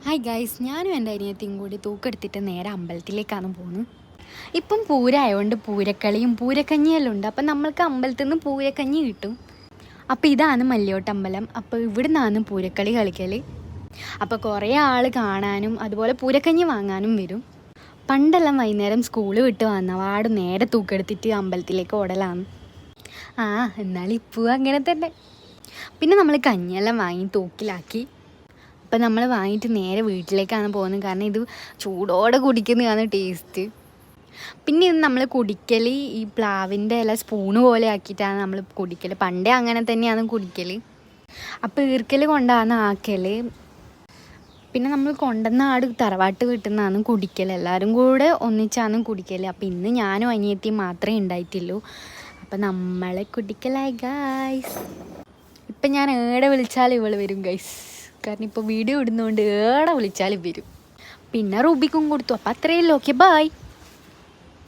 Hi guys, ഞാനും എൻ്റെ അനിയത്തിയും കൂടി തൂക്കെടുത്തിട്ട് നേരെ അമ്പലത്തിലേക്കാണ് പോകുന്നത്. ഇപ്പം പൂരമായതുകൊണ്ട് പൂരക്കളിയും പൂരക്കഞ്ഞിയെല്ലാം ഉണ്ട്. അപ്പം നമ്മൾക്ക് അമ്പലത്തിൽ നിന്ന് പൂരക്കഞ്ഞി കിട്ടും. അപ്പോൾ ഇതാണ് മല്യോട്ടമ്പലം. അപ്പോൾ ഇവിടെ നിന്നാണ് പൂരക്കളി കളിക്കൽ. അപ്പോൾ കുറേ ആൾ കാണാനും അതുപോലെ പൂരക്കഞ്ഞി വാങ്ങാനും വരും. പണ്ടെല്ലാം വൈകുന്നേരം സ്കൂൾ വിട്ട് വന്നവാട് നേരെ തൂക്കെടുത്തിട്ട് അമ്പലത്തിലേക്ക് ഓടലാണ്. എന്നാലും ഇപ്പോൾ അങ്ങനെ തന്നെ. പിന്നെ നമ്മൾ കഞ്ഞിയെല്ലാം വാങ്ങി തൂക്കിലാക്കി. അപ്പം നമ്മൾ വാങ്ങിയിട്ട് നേരെ വീട്ടിലേക്കാണ് പോകുന്നത്. കാരണം ഇത് ചൂടോടെ കുടിക്കുന്നതാണ് ടേസ്റ്റ്. പിന്നെ ഇത് നമ്മൾ കുടിക്കൽ ഈ പ്ലാവിൻ്റെ ഇല സ്പൂണ് പോലെ ആക്കിയിട്ടാണ് നമ്മൾ കുടിക്കൽ. പണ്ടേ അങ്ങനെ തന്നെയാണ് കുടിക്കൽ. അപ്പോൾ ഈർക്കൽ കൊണ്ടാണ് ആക്കൽ. പിന്നെ നമ്മൾ കൊണ്ടുവന്ന ആട് തറവാട്ട് വീട്ടിൽ നിന്നാണ് കുടിക്കൽ. എല്ലാവരും കൂടെ ഒന്നിച്ചാണ് കുടിക്കൽ. അപ്പോൾ ഇന്ന് ഞാനും അനിയത്തിയും മാത്രമേ ഉണ്ടായിട്ടുള്ളൂ. അപ്പം നമ്മളെ കുടിക്കലായി ഗൈസ്. ഇപ്പം ഞാൻ ഏടെ വിളിച്ചാലും ഇവൾ വരും ഗൈസ്. കാരണം ഇപ്പോൾ വീഡിയോ ഇടുന്നതുകൊണ്ട് ഏടെ വിളിച്ചാലും വരും. പിന്നെ റൂബിക്കും കൊടുത്തു. അപ്പോൾ അത്രയേ ഉള്ളൂ. Okay, by.